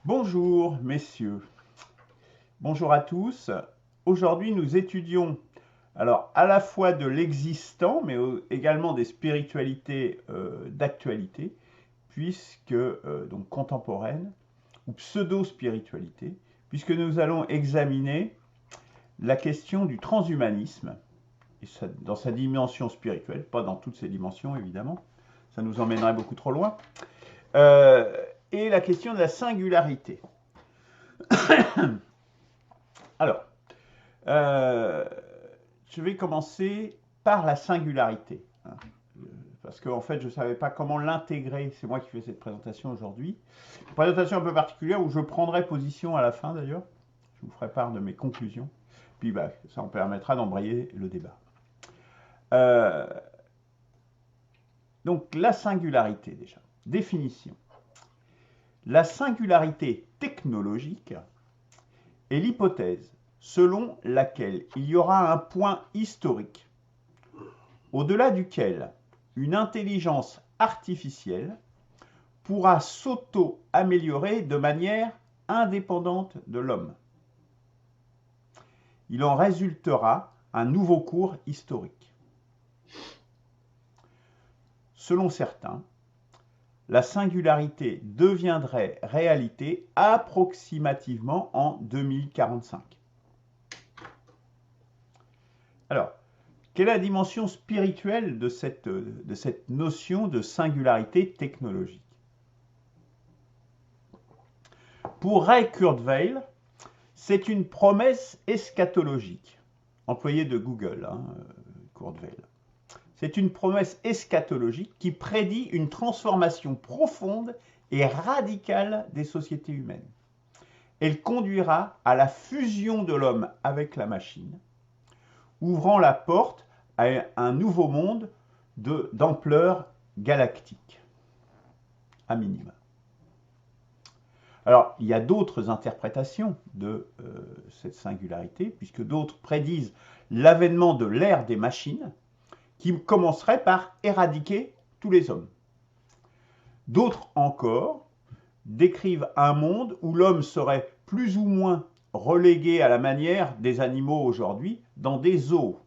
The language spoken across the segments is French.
Bonjour messieurs, bonjour à tous. Aujourd'hui nous étudions alors à la fois de l'existant mais également des spiritualités d'actualité puisque donc contemporaines ou pseudo-spiritualité puisque nous allons examiner la question du transhumanisme et dans sa dimension spirituelle, pas dans toutes ses dimensions évidemment, ça nous emmènerait beaucoup trop loin, euh, et la question de la singularité. Alors, Euh, je vais commencer par la singularité, hein, parce qu'en fait, je ne savais pas comment l'intégrer. C'est moi qui fais cette présentation aujourd'hui. Une présentation un peu particulière où je prendrai position à la fin d'ailleurs. Je vous ferai part de mes conclusions. Puis bah, ça en permettra d'embrayer le débat. Euh, donc la singularité déjà. Définition. La singularité technologique est l'hypothèse selon laquelle il y aura un point historique au-delà duquel une intelligence artificielle pourra s'auto-améliorer de manière indépendante de l'homme. Il en résultera un nouveau cours historique. Selon certains, la singularité deviendrait réalité approximativement en 2045. Alors, quelle est la dimension spirituelle de cette notion de singularité technologique? Pour Ray Kurzweil, c'est une promesse eschatologique, employé de Google, Kurzweil. C'est une promesse eschatologique qui prédit une transformation profonde et radicale des sociétés humaines. Elle conduira à la fusion de l'homme avec la machine, ouvrant la porte à un nouveau monde d'ampleur galactique, à minima. Alors, il y a d'autres interprétations de cette singularité, puisque d'autres prédisent l'avènement de l'ère des machines, qui commencerait par éradiquer tous les hommes. D'autres encore décrivent un monde où l'homme serait plus ou moins relégué à la manière des animaux aujourd'hui dans des zoos.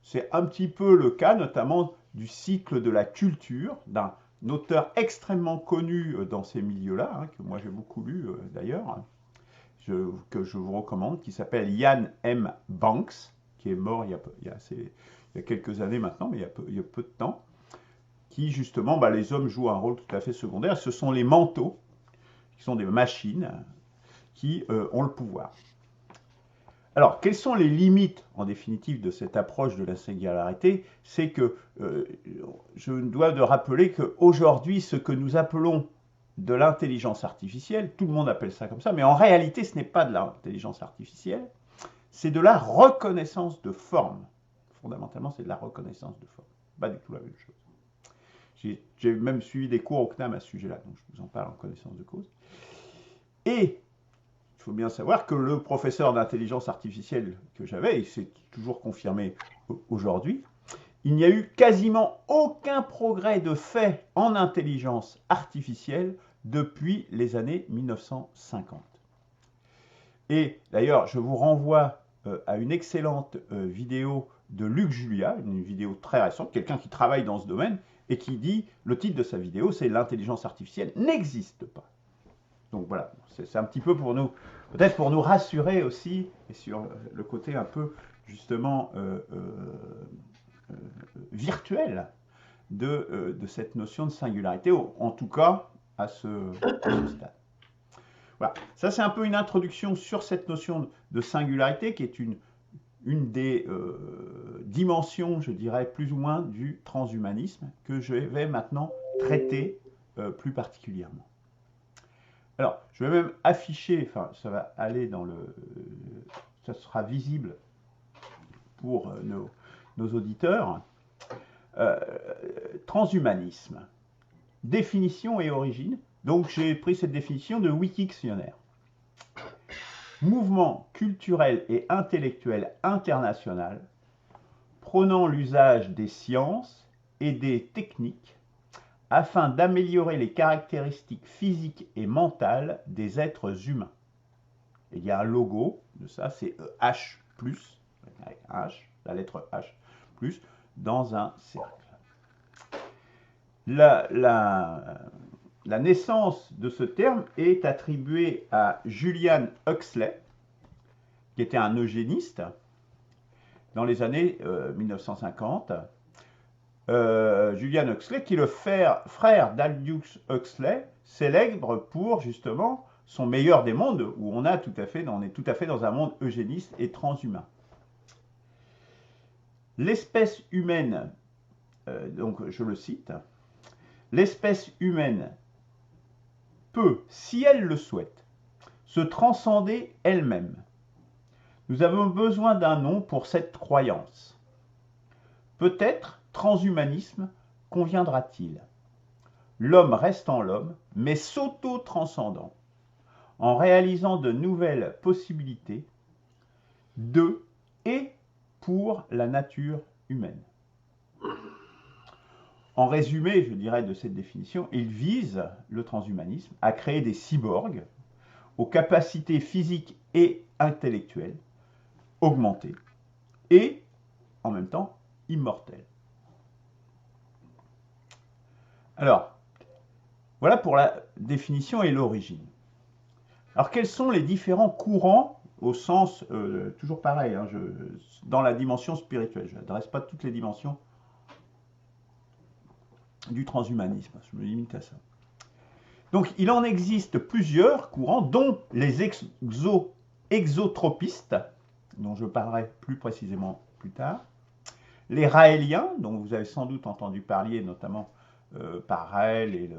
C'est un petit peu le cas notamment du cycle de la culture, d'un auteur extrêmement connu dans ces milieux-là, que moi j'ai beaucoup lu d'ailleurs, que je vous recommande, qui s'appelle Ian M. Banks, qui est mort il y a quelques années maintenant, mais il y a peu de temps, qui justement, les hommes jouent un rôle tout à fait secondaire. Ce sont les manteaux, qui sont des machines, qui ont le pouvoir. Alors, quelles sont les limites, en définitive, de cette approche de la singularité? C'est que je dois de rappeler qu'aujourd'hui, ce que nous appelons de l'intelligence artificielle, tout le monde appelle ça comme ça, mais en réalité, ce n'est pas de l'intelligence artificielle, c'est de la reconnaissance de forme. Fondamentalement, c'est de la reconnaissance de forme. Pas du tout la même chose. J'ai même suivi des cours au CNAM à ce sujet-là, donc je vous en parle en connaissance de cause. Et il faut bien savoir que le professeur d'intelligence artificielle que j'avais, et c'est toujours confirmé aujourd'hui, il n'y a eu quasiment aucun progrès de fait en intelligence artificielle depuis les années 1950. Et d'ailleurs, je vous renvoie à une excellente vidéo de Luc Julia, une vidéo très récente, quelqu'un qui travaille dans ce domaine, et qui dit, le titre de sa vidéo, c'est l'intelligence artificielle n'existe pas. Donc voilà, c'est un petit peu pour nous, peut-être pour nous rassurer aussi, et sur le côté un peu justement virtuel de cette notion de singularité, en tout cas à ce stade. Voilà, ça c'est un peu une introduction sur cette notion de singularité qui est une des dimensions, je dirais, plus ou moins du transhumanisme que je vais maintenant traiter plus particulièrement. Alors, je vais même afficher, enfin, ça va aller dans le. Ça sera visible pour nos auditeurs. Euh, Transhumanisme. Définition et origine. Donc, j'ai pris cette définition de Wikictionnaire. Mouvement culturel et intellectuel international prônant l'usage des sciences et des techniques afin d'améliorer les caractéristiques physiques et mentales des êtres humains. Et il y a un logo de ça, c'est H+, avec H, la lettre H+, dans un cercle. La naissance de ce terme est attribuée à Julian Huxley, qui était un eugéniste dans les années 1950. Julian Huxley, qui est le frère d'Aldous Huxley, célèbre pour justement son meilleur des mondes, où on est tout à fait dans un monde eugéniste et transhumain. L'espèce humaine, donc je le cite, l'espèce humaine peut, si elle le souhaite, se transcender elle-même. Nous avons besoin d'un nom pour cette croyance. Peut-être transhumanisme conviendra-t-il. L'homme restant l'homme, mais s'auto-transcendant, en réalisant de nouvelles possibilités de et pour la nature humaine. En résumé, je dirais, de cette définition, il vise, le transhumanisme, à créer des cyborgs aux capacités physiques et intellectuelles augmentées et, en même temps, immortelles. Alors, voilà pour la définition et l'origine. Alors, quels sont les différents courants au sens, toujours pareil, hein, dans la dimension spirituelle? Je n'adresse pas toutes les dimensions du transhumanisme, je me limite à ça. Donc, il en existe plusieurs courants, dont les exotropistes, dont je parlerai plus précisément plus tard, les raéliens, dont vous avez sans doute entendu parler, notamment par Raël et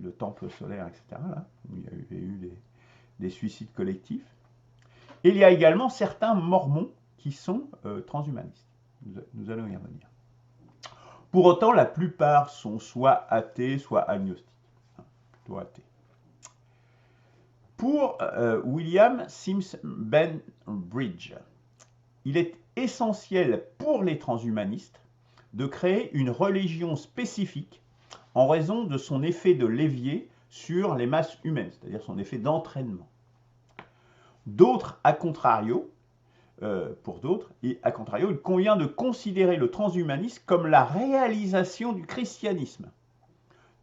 le temple solaire, etc., là, où il y a eu des suicides collectifs. Et il y a également certains mormons qui sont transhumanistes. Nous allons y revenir. Pour autant, la plupart sont soit athées, soit agnostiques. Plutôt athées. Pour William Sims Bainbridge, il est essentiel pour les transhumanistes de créer une religion spécifique en raison de son effet de levier sur les masses humaines, c'est-à-dire son effet d'entraînement. D'autres, à contrario, pour d'autres, il convient de considérer le transhumanisme comme la réalisation du christianisme.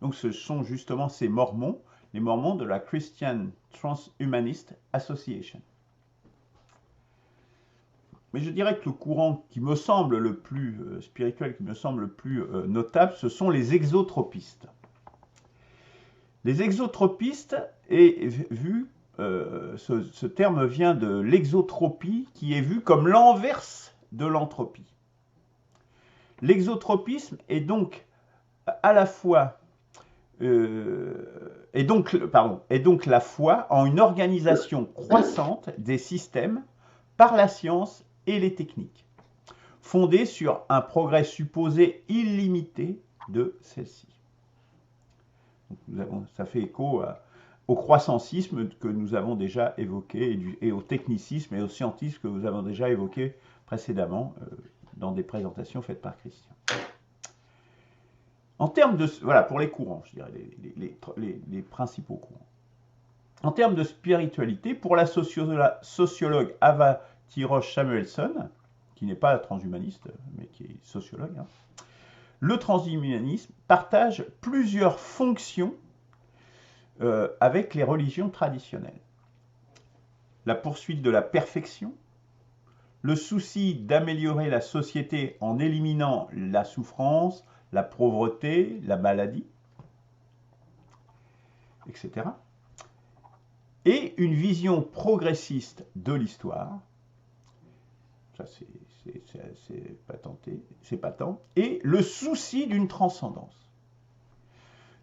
Donc ce sont justement ces mormons, les mormons de la Christian Transhumanist Association. Mais je dirais que le courant qui me semble le plus spirituel, qui me semble le plus notable, ce sont les exotropistes. Les exotropistes est vu, ce terme vient de l'exotropie, qui est vu comme l'inverse de l'entropie. L'exotropisme est donc à la fois est donc la foi en une organisation croissante des systèmes par la science et les techniques, fondée sur un progrès supposé illimité de celle-ci. Ça fait écho au croissancisme que nous avons déjà évoqué et au technicisme et au scientisme que nous avons déjà évoqué précédemment dans des présentations faites par Christian. En termes de... Voilà, pour les courants, je dirais, les principaux courants. En termes de spiritualité, pour la sociologue Ava Tirosh Samuelson, qui n'est pas transhumaniste, mais qui est sociologue, hein, le transhumanisme partage plusieurs fonctions avec les religions traditionnelles. La poursuite de la perfection, le souci d'améliorer la société en éliminant la souffrance, la pauvreté, la maladie, etc. Et une vision progressiste de l'histoire, ça c'est patent, et le souci d'une transcendance.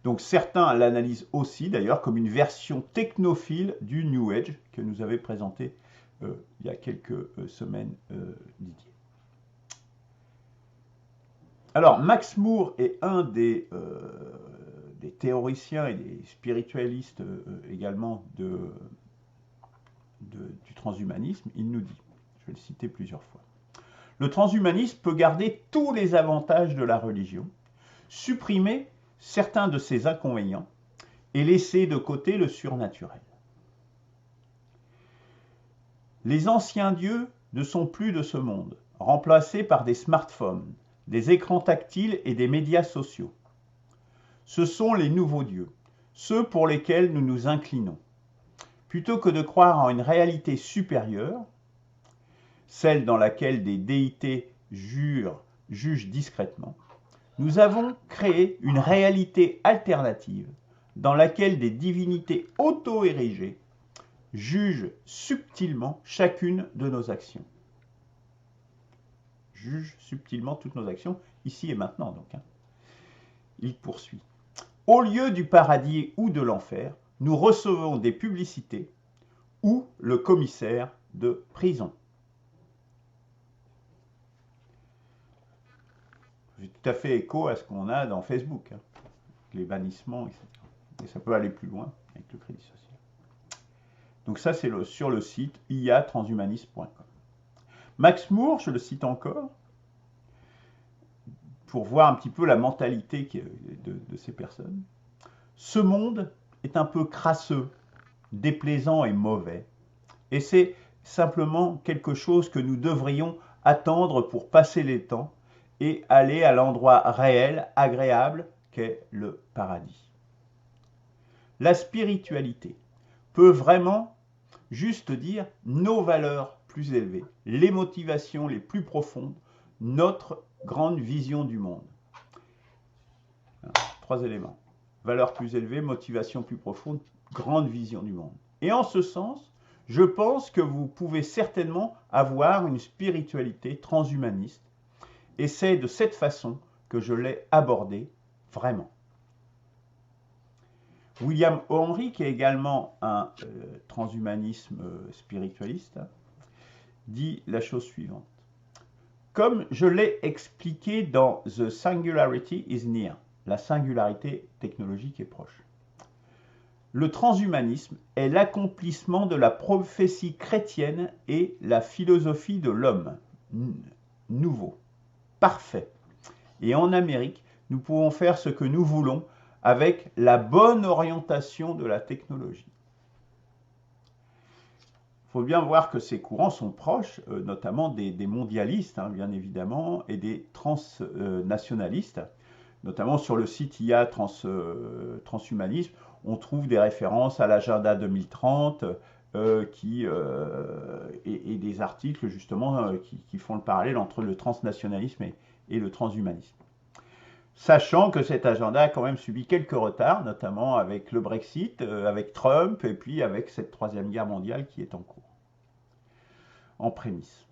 Donc certains l'analysent aussi d'ailleurs comme une version technophile du New Age que nous avait présenté il y a quelques semaines Didier. Alors Max Moore est un des théoriciens et des spiritualistes également du transhumanisme. Il nous dit, je vais le citer plusieurs fois, le transhumanisme peut garder tous les avantages de la religion, supprimer certains de ses inconvénients et laisser de côté le surnaturel. Les anciens dieux ne sont plus de ce monde, remplacés par des smartphones, des écrans tactiles et des médias sociaux. Ce sont les nouveaux dieux, ceux pour lesquels nous nous inclinons. Plutôt que de croire en une réalité supérieure, celle dans laquelle des déités jugent discrètement, nous avons créé une réalité alternative dans laquelle des divinités auto-érigées jugent subtilement chacune de nos actions. Jugent subtilement toutes nos actions, ici et maintenant donc. Il poursuit. Au lieu du paradis ou de l'enfer, nous recevons des publicités ou le commissaire de prison. C'est tout à fait écho à ce qu'on a dans Facebook, les bannissements, etc. Et ça peut aller plus loin avec le crédit social. Donc ça, c'est sur le site iatranshumanisme.com. Max Moore, je le cite encore, pour voir un petit peu la mentalité de ces personnes. Ce monde est un peu crasseux, déplaisant et mauvais. Et c'est simplement quelque chose que nous devrions attendre pour passer les temps et aller à l'endroit réel, agréable, qu'est le paradis. La spiritualité peut vraiment juste dire nos valeurs plus élevées, les motivations les plus profondes, notre grande vision du monde. 3 éléments. Valeurs plus élevées, motivation plus profonde, grande vision du monde. Et en ce sens, je pense que vous pouvez certainement avoir une spiritualité transhumaniste. Et c'est de cette façon que je l'ai abordé vraiment. William Henry, qui est également un transhumanisme spiritualiste, dit la chose suivante. Comme je l'ai expliqué dans The Singularity is Near, la singularité technologique est proche. Le transhumanisme est l'accomplissement de la prophétie chrétienne et la philosophie de l'homme nouveau, parfait. Et en Amérique, nous pouvons faire ce que nous voulons avec la bonne orientation de la technologie. Il faut bien voir que ces courants sont proches, notamment des mondialistes, bien évidemment, et des transnationalistes. Notamment sur le site IA Transhumanisme, on trouve des références à l'agenda 2030 et des articles justement qui font le parallèle entre le transnationalisme et le transhumanisme. Sachant que cet agenda a quand même subi quelques retards, notamment avec le Brexit, avec Trump, et puis avec cette troisième guerre mondiale qui est en cours, en prémisse.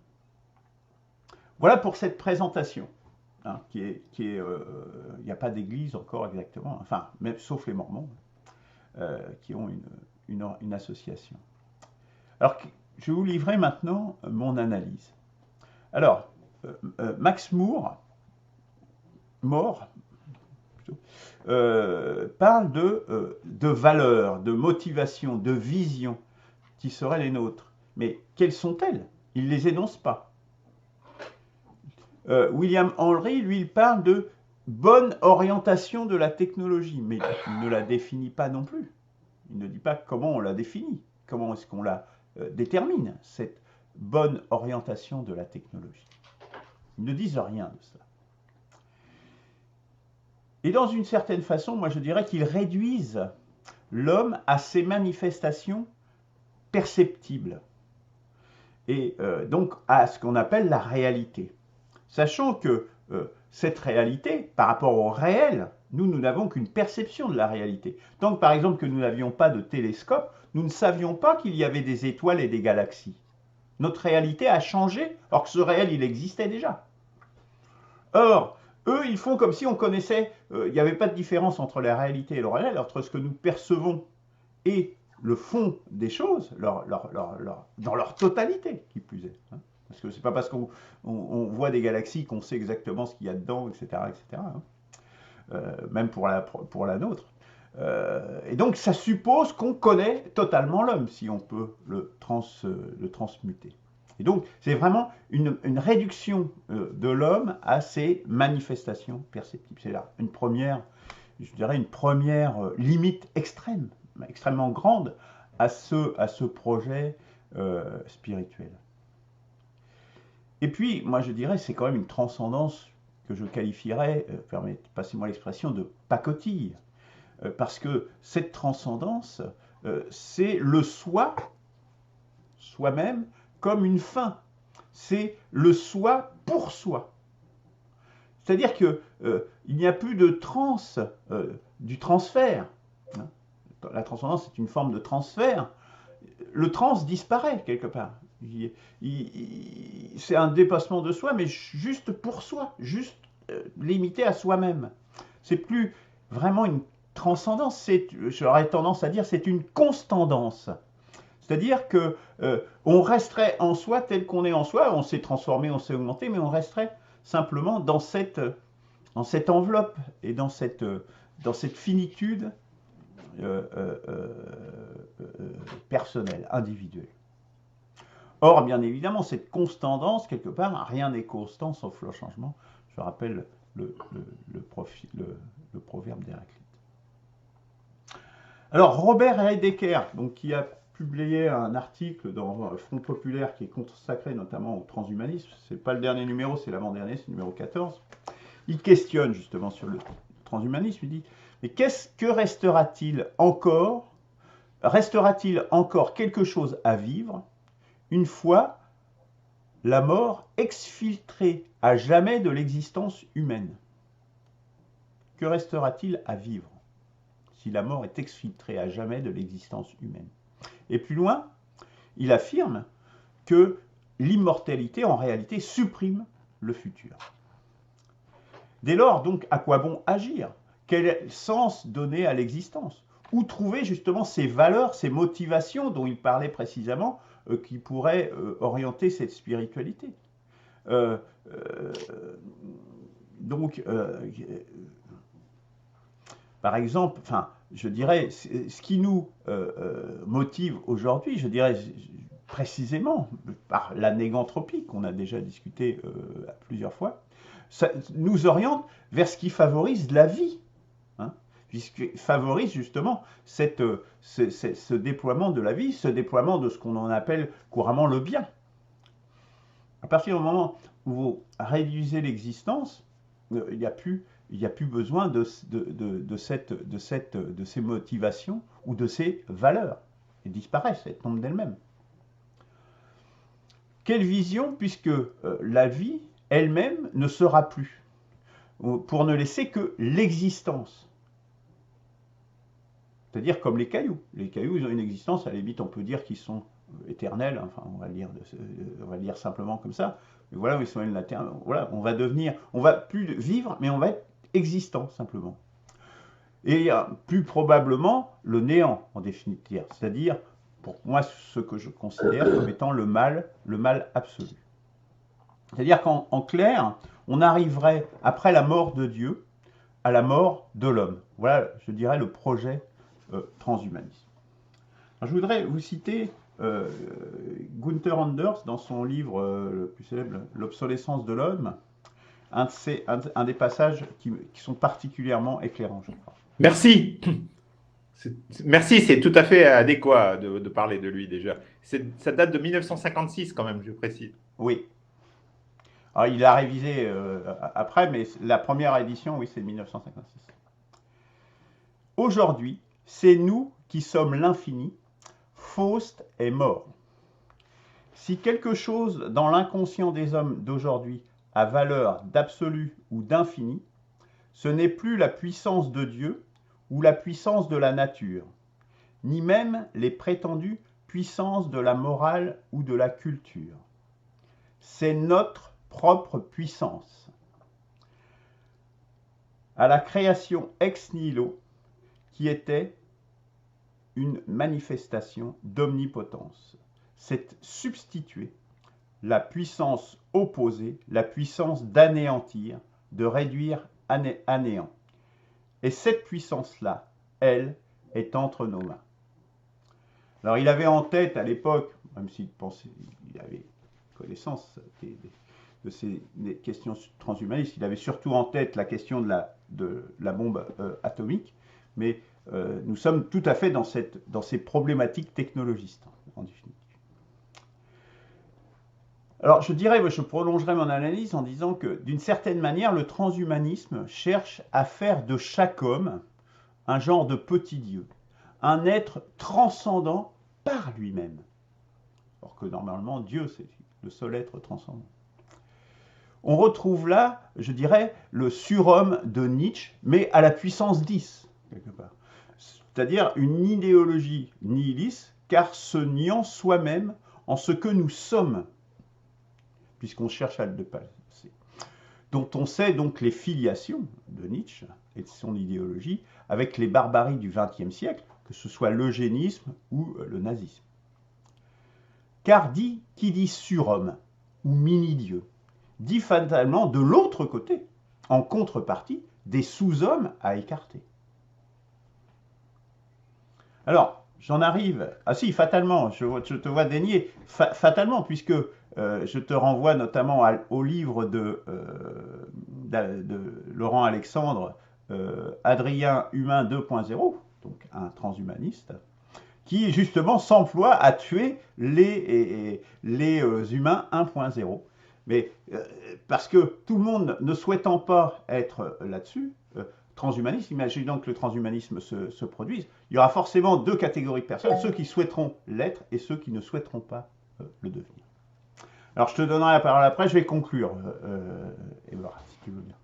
Voilà pour cette présentation, il n'y a pas d'église encore exactement, enfin, même sauf les Mormons, qui ont une association. Alors, je vais vous livrer maintenant mon analyse. Alors, Max Moore, parle de valeurs, de motivation, de vision qui seraient les nôtres. Mais quelles sont-elles? Il ne les énonce pas. William Henry, lui, il parle de bonne orientation de la technologie, mais il ne la définit pas non plus. Il ne dit pas comment on la définit, comment est-ce qu'on la détermine, cette bonne orientation de la technologie. Ils ne disent rien de ça. Et dans une certaine façon, moi je dirais qu'ils réduisent l'homme à ses manifestations perceptibles, et donc à ce qu'on appelle la réalité. Sachant que cette réalité, par rapport au réel, nous n'avons qu'une perception de la réalité. Tant que par exemple que nous n'avions pas de télescope, nous ne savions pas qu'il y avait des étoiles et des galaxies. Notre réalité a changé, alors que ce réel, il existait déjà. Or, eux, ils font comme si on connaissait, il n'y avait pas de différence entre la réalité et le réel, entre ce que nous percevons et le fond des choses, dans leur totalité, qui plus est. Parce que ce n'est pas parce qu'on voit des galaxies qu'on sait exactement ce qu'il y a dedans, etc. etc. Même pour la nôtre. Et donc, ça suppose qu'on connaît totalement l'homme, si on peut le transmuter. Et donc, c'est vraiment une réduction de l'homme à ses manifestations perceptibles. C'est là une première je dirais, une première limite extrême, extrêmement grande à ce projet spirituel. Et puis, moi je dirais, c'est quand même une transcendance que je qualifierais, passez-moi l'expression, de pacotille. Parce que cette transcendance, c'est le soi, soi-même, comme une fin. C'est le soi pour soi. C'est-à-dire qu'il n'y a plus de du transfert. La transcendance est une forme de transfert. Le trans disparaît quelque part. C'est un dépassement de soi, mais juste pour soi, juste limité à soi-même. C'est plus vraiment une transcendance, j'aurais tendance à dire, c'est une constandance. C'est-à-dire que on resterait en soi tel qu'on est en soi, on s'est transformé, on s'est augmenté, mais on resterait simplement dans cette enveloppe et dans cette finitude personnelle, individuelle. Or, bien évidemment, cette constandance, quelque part, rien n'est constant sauf le changement. Je rappelle le proverbe d'Héraclite. Alors, Robert Heidegger, donc, qui a publié un article dans Front Populaire qui est consacré notamment au transhumanisme, c'est pas le dernier numéro, c'est l'avant-dernier, c'est le numéro 14, il questionne justement sur le transhumanisme, il dit, mais que restera-t-il encore? Restera-t-il encore quelque chose à vivre une fois la mort exfiltrée à jamais de l'existence humaine? Que restera-t-il à vivre si la mort est exfiltrée à jamais de l'existence humaine? Et plus loin, il affirme que l'immortalité, en réalité, supprime le futur. Dès lors, donc, à quoi bon agir? Quel sens donner à l'existence? Où trouver justement ces valeurs, ces motivations dont il parlait précisément, qui pourraient orienter cette spiritualité? Par exemple, je dirais, ce qui nous motive aujourd'hui, je dirais précisément par la négantropie qu'on a déjà discuté plusieurs fois, ça nous oriente vers ce qui favorise la vie, hein, puisque favorise justement ce déploiement de la vie, ce déploiement de ce qu'on en appelle couramment le bien. À partir du moment où vous réduisez l'existence, il n'y a plus besoin de ces motivations ou de ces valeurs. Elles disparaissent, elles tombent d'elles-mêmes. Quelle vision, puisque la vie elle-même ne sera plus, pour ne laisser que l'existence. C'est-à-dire comme les cailloux. Les cailloux, ils ont une existence, à la limite, on peut dire qu'ils sont éternels, enfin, on va lire simplement comme ça. Mais voilà, ils sont éternels. Voilà, on va plus vivre, mais on va être existant, simplement. Et plus probablement, le néant, en définitive. C'est-à-dire, pour moi, ce que je considère comme étant le mal absolu. C'est-à-dire qu'en clair, on arriverait, après la mort de Dieu, à la mort de l'homme. Voilà, je dirais, le projet transhumaniste. Alors, je voudrais vous citer Gunther Anders dans son livre le plus célèbre, L'obsolescence de l'homme, un des passages qui sont particulièrement éclairants, je crois. Merci. Merci, c'est tout à fait adéquat de parler de lui déjà. Ça date de 1956 quand même, je précise. Oui. Alors, il a révisé après, mais la première édition, oui, c'est 1956. Aujourd'hui, c'est nous qui sommes l'infini. Faust est mort. Si quelque chose dans l'inconscient des hommes d'aujourd'hui a valeur d'absolu ou d'infini, ce n'est plus la puissance de Dieu ou la puissance de la nature, ni même les prétendues puissances de la morale ou de la culture. C'est notre propre puissance. À la création ex nihilo, qui était une manifestation d'omnipotence, s'est substituée la puissance opposée, la puissance d'anéantir, de réduire à néant. Et cette puissance-là, elle, est entre nos mains. Alors il avait en tête à l'époque, même s'il pensait, il avait connaissance ces questions transhumanistes. Il avait surtout en tête la question de la bombe atomique, mais nous sommes tout à fait dans ces problématiques technologistes, en définitive. Alors, je prolongerai mon analyse en disant que, d'une certaine manière, le transhumanisme cherche à faire de chaque homme un genre de petit Dieu, un être transcendant par lui-même. Alors que normalement, Dieu, c'est le seul être transcendant. On retrouve là, je dirais, le surhomme de Nietzsche, mais à la puissance 10, quelque part. C'est-à-dire une idéologie nihiliste, car se niant soi-même en ce que nous sommes, puisqu'on cherche à le dépasser. Dont on sait donc les filiations de Nietzsche et de son idéologie avec les barbaries du XXe siècle, que ce soit l'eugénisme ou le nazisme. Car qui dit surhomme ou mini-dieu, dit fatalement de l'autre côté, en contrepartie, des sous-hommes à écarter. Alors, j'en arrive. Ah si, fatalement, je te vois dénier. Fatalement, puisque je te renvoie notamment au livre de Laurent Alexandre, Adrien Humain 2.0, donc un transhumaniste, qui justement s'emploie à tuer les humains 1.0. Mais parce que tout le monde ne souhaitant pas être là-dessus, transhumaniste, imaginons que le transhumanisme se produise, il y aura forcément deux catégories de personnes, ceux qui souhaiteront l'être et ceux qui ne souhaiteront pas le devenir. Alors je te donnerai la parole après, je vais conclure, Édouard, si tu veux bien.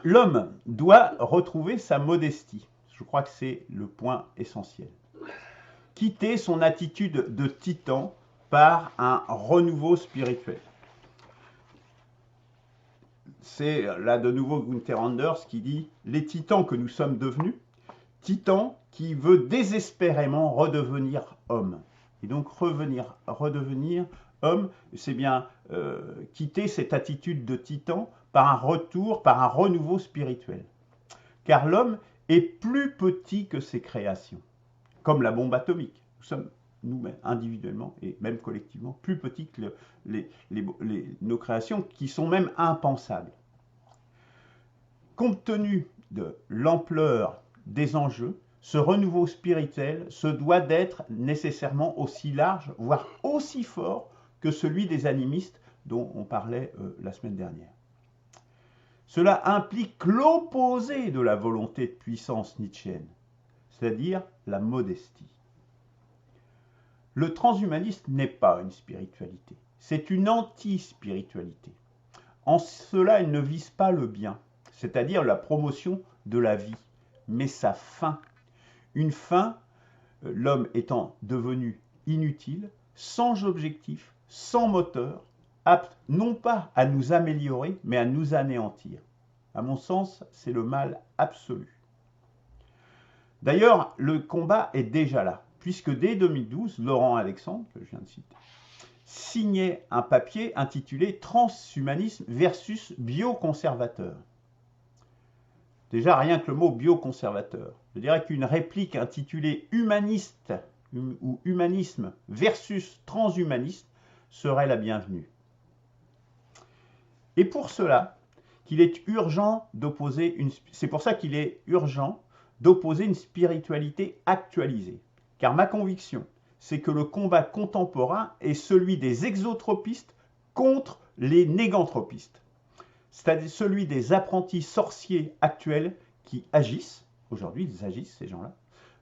L'homme doit retrouver sa modestie. Je crois que c'est le point essentiel. Quitter son attitude de titan par un renouveau spirituel. C'est là de nouveau Gunther Anders qui dit « Les titans que nous sommes devenus, titan qui veut désespérément redevenir homme ». Et donc redevenir homme, c'est bien quitter cette attitude de titan par un retour, par un renouveau spirituel. Car l'homme est plus petit que ses créations, comme la bombe atomique. Nous sommes nous-mêmes, individuellement et même collectivement, plus petits que nos créations, qui sont même impensables. Compte tenu de l'ampleur des enjeux, ce renouveau spirituel se doit d'être nécessairement aussi large, voire aussi fort que celui des animistes dont on parlait la semaine dernière. Cela implique l'opposé de la volonté de puissance nietzschéenne, c'est-à-dire la modestie. Le transhumanisme n'est pas une spiritualité, c'est une anti-spiritualité. En cela, il ne vise pas le bien, c'est-à-dire la promotion de la vie, mais sa fin. Une fin, l'homme étant devenu inutile, sans objectif, sans moteur, apte non pas à nous améliorer, mais à nous anéantir. À mon sens, c'est le mal absolu. D'ailleurs, le combat est déjà là, puisque dès 2012, Laurent Alexandre, que je viens de citer, signait un papier intitulé « Transhumanisme versus bioconservateur ». Déjà, rien que le mot bioconservateur. Je dirais qu'une réplique intitulée « Humaniste » ou « Humanisme versus transhumanisme » serait la bienvenue. Et pour cela, c'est pour ça qu'il est urgent d'opposer une spiritualité actualisée. Car ma conviction, c'est que le combat contemporain est celui des exotropistes contre les négantropistes. C'est-à-dire celui des apprentis sorciers actuels qui agissent, aujourd'hui ils agissent ces gens-là,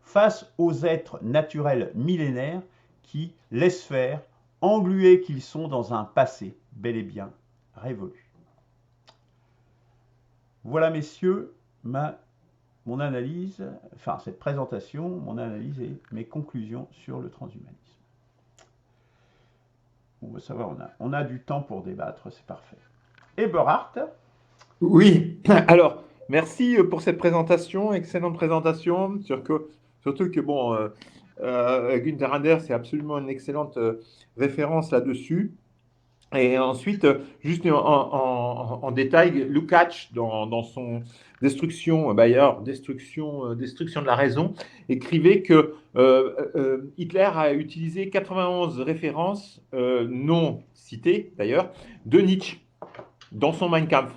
face aux êtres naturels millénaires qui laissent faire, englués qu'ils sont dans un passé bel et bien révolu. Voilà, messieurs, mon analyse, enfin cette présentation, mon analyse et mes conclusions sur le transhumanisme. On veut savoir, on a du temps pour débattre, c'est parfait. Eberhard. Oui, alors, merci pour cette présentation, excellente présentation, surtout que bon, Gunther Anders, c'est absolument une excellente référence là-dessus. Et ensuite, juste en détail, Lukács, dans son Destruction, d'ailleurs, Destruction de la raison, écrivait que Hitler a utilisé 91 références non citées, d'ailleurs, de Nietzsche dans son Mein Kampf.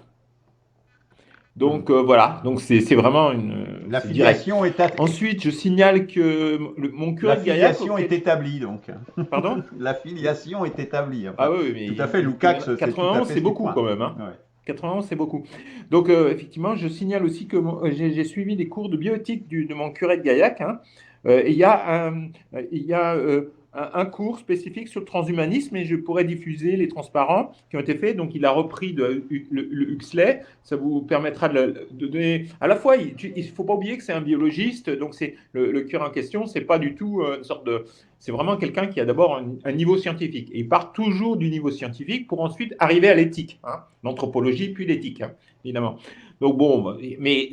Donc voilà, donc c'est vraiment c'est direct. L'affiliation Ensuite, je signale que mon curé de Gaillac, est établie, donc. pardon? L'affiliation est établie. Ah Enfin, oui, tout à fait, mais Lukács, c'est tout à 91, fait c'est ce qu'il beaucoup quand pointe. même. Hein. Ouais. 91, c'est beaucoup. Donc, effectivement, je signale aussi que j'ai suivi des cours de bioéthique de mon curé de Gaillac. Hein. Et il y a un cours spécifique sur le transhumanisme et je pourrais diffuser les transparents qui ont été faits. Donc, il a repris le Huxley. Ça vous permettra de donner. À la fois, il ne faut pas oublier que c'est un biologiste. Donc, c'est le curé en question, c'est pas du tout une sorte de. C'est vraiment quelqu'un qui a d'abord un niveau scientifique. Et il part toujours du niveau scientifique pour ensuite arriver à l'éthique, hein, l'anthropologie puis l'éthique, hein, évidemment. Donc bon, mais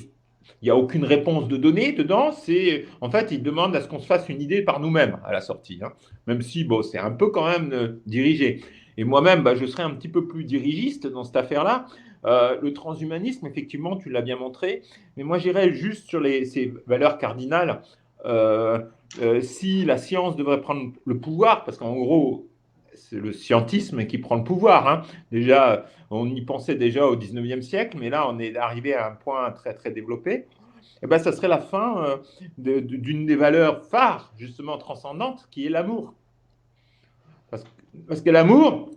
il n'y a aucune réponse de données dedans. C'est en fait, il demande à ce qu'on se fasse une idée par nous-mêmes à la sortie, hein, même si bon, c'est un peu quand même dirigé. Et moi-même, je serais un petit peu plus dirigiste dans cette affaire-là. Le transhumanisme, effectivement, tu l'as bien montré, mais moi j'irais juste sur ces valeurs cardinales. Si la science devrait prendre le pouvoir, parce qu'en gros, c'est le scientisme qui prend le pouvoir. Hein. Déjà, on y pensait déjà au 19e siècle, mais là, on est arrivé à un point très, très développé. Et ben, ça serait la fin d'une des valeurs phares, justement transcendantes, qui est l'amour. Parce que l'amour,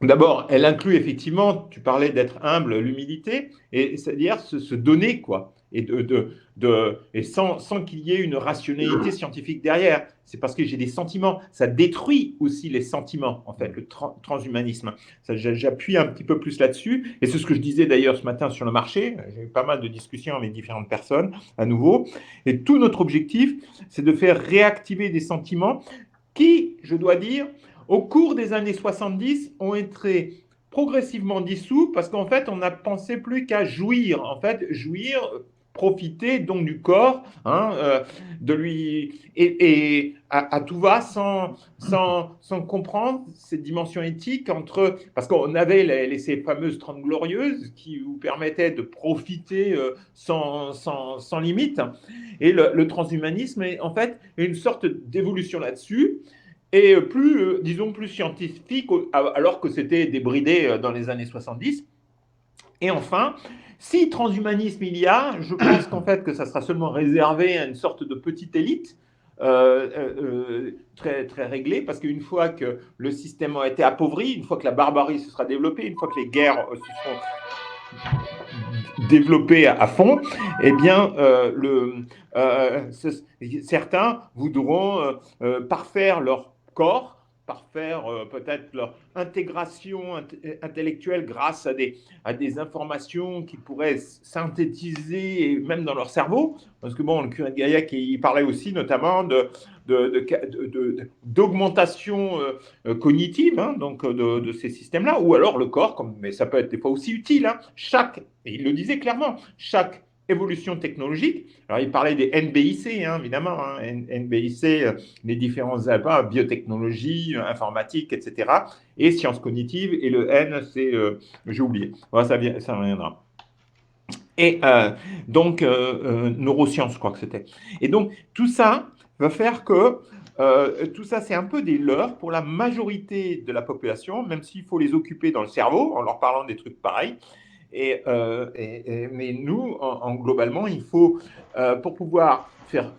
d'abord, elle inclut effectivement, tu parlais d'être humble, l'humilité, et c'est-à-dire se donner, quoi, et sans qu'il y ait une rationalité scientifique derrière. C'est parce que j'ai des sentiments. Ça détruit aussi les sentiments, en fait, le transhumanisme. J'appuie un petit peu plus là-dessus, et c'est ce que je disais d'ailleurs ce matin sur le marché. J'ai eu pas mal de discussions avec différentes personnes, à nouveau, et tout notre objectif, c'est de faire réactiver des sentiments qui, je dois dire, au cours des années 70, ont été progressivement dissous parce qu'en fait, on n'a pensé plus qu'à jouir. En fait, jouir, profiter donc du corps, hein, de lui et à tout va sans comprendre cette dimension éthique entre parce qu'on avait ces fameuses 30 glorieuses qui vous permettaient de profiter sans limite et le transhumanisme est en fait une sorte d'évolution là-dessus et plus, disons, plus scientifique, alors que c'était débridé dans les années 70. Et enfin, si transhumanisme il y a, je pense qu'en fait que ça sera seulement réservé à une sorte de petite élite très, très réglée, parce qu'une fois que le système a été appauvri, une fois que la barbarie se sera développée, une fois que les guerres se seront développées à fond, eh bien, certains voudront parfaire leur corps, parfaire peut-être leur intégration intellectuelle grâce à des informations qui pourraient synthétiser même dans leur cerveau. Parce que bon, le curé de Gaillac, il parlait aussi notamment d'augmentation cognitive, hein, donc de ces systèmes-là, ou alors le corps, mais ça peut être des fois aussi utile. Hein, et il le disait clairement, chaque évolution technologique. Alors, il parlait des NBIC, hein, évidemment, hein, NBIC, les différents alpha, biotechnologie, informatique, etc., et sciences cognitives, et le N, c'est, j'ai oublié, voilà, ça reviendra. Et donc, neurosciences, je crois que c'était. Et donc, tout ça va faire que tout ça, c'est un peu des leurres pour la majorité de la population, même s'il faut les occuper dans le cerveau en leur parlant des trucs pareils. Mais nous, globalement, il faut, pour pouvoir faire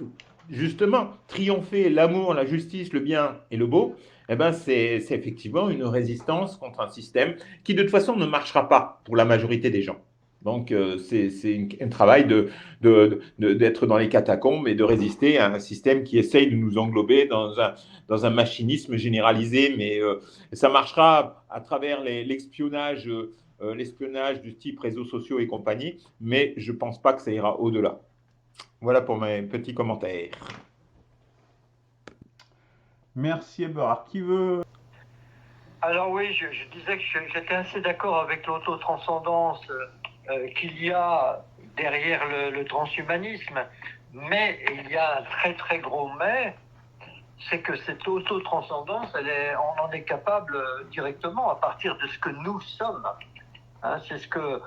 justement triompher l'amour, la justice, le bien et le beau, eh ben c'est effectivement une résistance contre un système qui, de toute façon, ne marchera pas pour la majorité des gens. Donc, c'est un travail d'être dans les catacombes et de résister à un système qui essaye de nous englober dans un machinisme généralisé, mais ça marchera à travers l'espionnage l'espionnage du type réseaux sociaux et compagnie, mais je ne pense pas que ça ira au-delà. Voilà pour mes petits commentaires. Merci Eberhard. Qui veut? Alors oui, je disais que j'étais assez d'accord avec l'autotranscendance qu'il y a derrière le transhumanisme, mais il y a un très très gros mais, c'est que cette auto-transcendance, on en est capable directement à partir de ce que nous sommes. Hein, c'est ce que,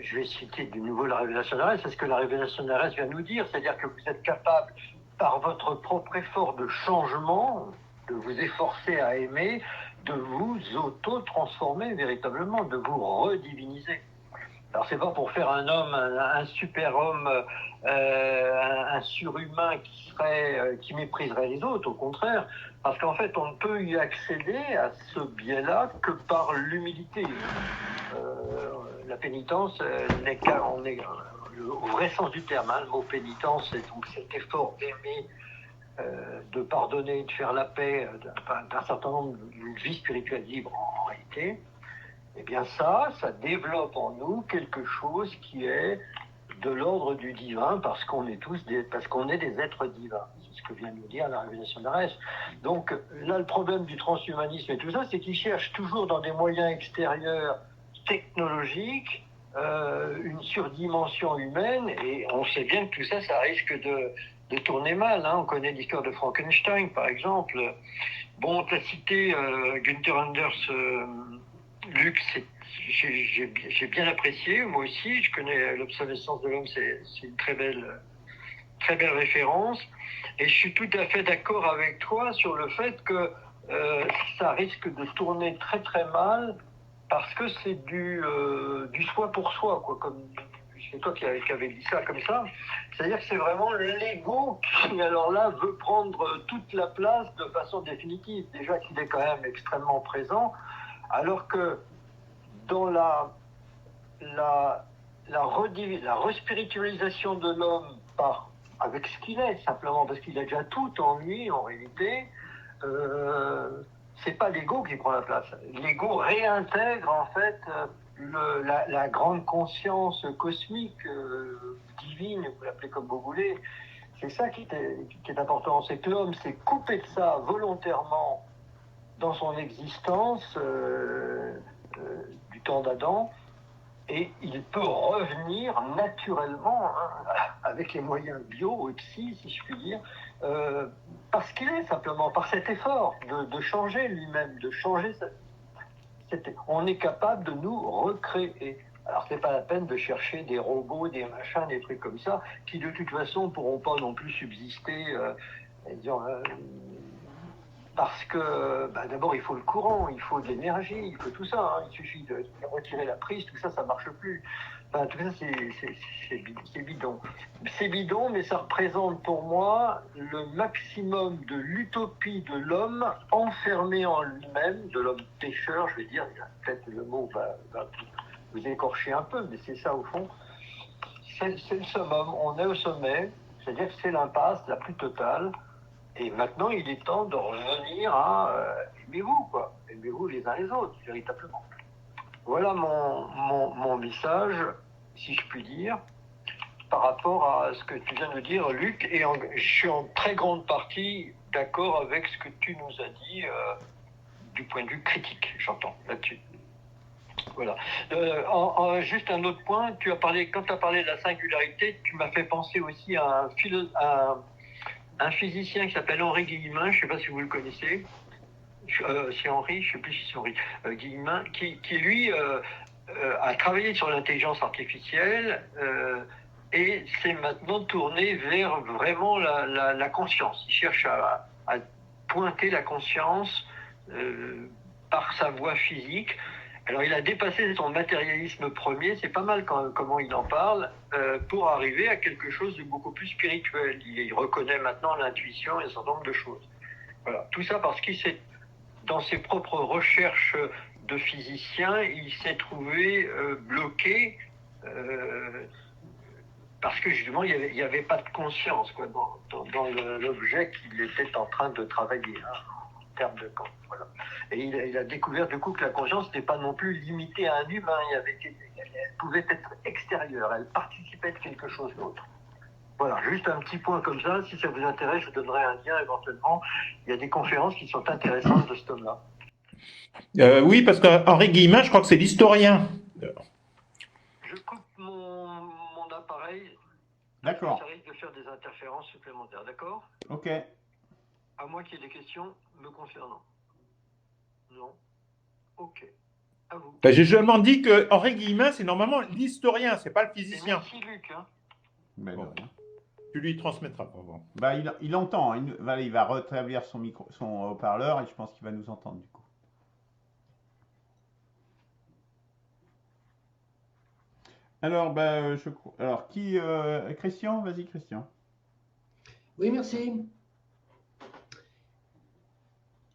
je vais citer de nouveau la révélation d'Arès, c'est ce que la révélation d'Arès vient nous dire, c'est-à-dire que vous êtes capable, par votre propre effort de changement, de vous efforcer à aimer, de vous auto-transformer véritablement, de vous rediviniser. Alors c'est pas pour faire un homme, un super-homme, un surhumain qui mépriserait les autres, au contraire, parce qu'en fait on ne peut y accéder à ce biais-là que par l'humilité. La pénitence n'est au vrai sens du terme, hein, le mot pénitence, c'est donc cet effort d'aimer, de pardonner, de faire la paix d'un certain nombre d'une vie spirituelle libre en réalité. Eh bien ça développe en nous quelque chose qui est de l'ordre du divin parce qu'on est des êtres divins. C'est ce que vient de nous dire la révélation d'Arès. Donc là, le problème du transhumanisme et tout ça, c'est qu'ils cherchent toujours dans des moyens extérieurs technologiques une surdimension humaine et on sait bien que tout ça, ça risque de tourner mal. Hein. On connaît l'histoire de Frankenstein, par exemple. Bon, tu as cité Günther Anders... Luc, j'ai bien apprécié, moi aussi, je connais l'obsolescence de l'homme, c'est une très belle référence, et je suis tout à fait d'accord avec toi sur le fait que ça risque de tourner très très mal, parce que c'est du soi pour soi, quoi, comme c'est toi qui avais dit ça comme ça, c'est-à-dire que c'est vraiment l'ego qui, alors là, veut prendre toute la place de façon définitive, déjà qu'il est quand même extrêmement présent, alors que dans la respiritualisation de l'homme avec ce qu'il est, simplement parce qu'il a déjà tout en lui, en réalité, c'est pas l'ego qui prend la place. L'ego réintègre en fait la grande conscience cosmique, divine, vous l'appelez comme vous voulez. C'est ça qui est important, c'est que l'homme s'est coupé de ça volontairement dans son existence du temps d'Adam, et il peut revenir naturellement, hein, avec les moyens bio aussi, si je puis dire, parce qu'il est simplement, par cet effort de changer lui-même, de changer on est capable de nous recréer. Alors c'est pas la peine de chercher des robots, des machins, des trucs comme ça, qui de toute façon ne pourront pas non plus subsister, parce que d'abord il faut le courant, il faut de l'énergie, il faut tout ça, hein. Il suffit de retirer la prise, tout ça, ça marche plus. Tout ça c'est bidon. C'est bidon, mais ça représente pour moi le maximum de l'utopie de l'homme enfermé en lui-même, de l'homme pécheur, je vais dire, peut-être le mot va vous écorcher un peu, mais c'est ça au fond. C'est le summum, on est au sommet, c'est-à-dire que c'est l'impasse la plus totale. Et maintenant, il est temps de revenir à aimez-vous, quoi. Aimez-vous les uns les autres, véritablement. Voilà mon message, si je puis dire, par rapport à ce que tu viens de dire, Luc. Et je suis en très grande partie d'accord avec ce que tu nous as dit du point de vue critique, j'entends, là-dessus. Voilà. Juste un autre point, quand tu as parlé de la singularité, tu m'as fait penser aussi à un physicien qui s'appelle Henri Guillemin, je ne sais pas si vous le connaissez, c'est Henri, je ne sais plus si c'est Henri, Guillemin, qui lui a travaillé sur l'intelligence artificielle et s'est maintenant tourné vers vraiment la conscience. Il cherche à pointer la conscience par sa voie physique. Alors il a dépassé son matérialisme premier, c'est pas mal comment il en parle, pour arriver à quelque chose de beaucoup plus spirituel. Il reconnaît maintenant l'intuition et un certain nombre de choses. Voilà. Tout ça parce qu'il s'est, dans ses propres recherches de physicien, il s'est trouvé bloqué parce que justement il n'y avait pas de conscience quoi, dans l'objet qu'il était en train de travailler. Hein. Termes de camp. Voilà. Et il a découvert du coup que la conscience n'était pas non plus limitée à un humain, elle pouvait être extérieure, elle participait de quelque chose d'autre. Voilà, juste un petit point comme ça, si ça vous intéresse, je vous donnerai un lien éventuellement. Il y a des conférences qui sont intéressantes de cet homme-là. Oui, parce qu'Henri Guillemin, je crois que c'est l'historien. Je coupe mon appareil. D'accord. Ça risque de faire des interférences supplémentaires, d'accord ? Ok. À moins qu'il y ait des questions me concernant. Non. Ok. À vous. Ben, j'ai seulement dit qu'Henri Guillemin, c'est normalement l'historien, c'est pas le Et physicien. merci Luc. Hein. Mais Bon. de rien. Tu lui transmettras pour voir. Bah, il entend, hein. Il va rétablir son micro, son haut-parleur et je pense qu'il va nous entendre du coup. Alors, bah, alors qui Christian, vas-y Christian. Oui, merci.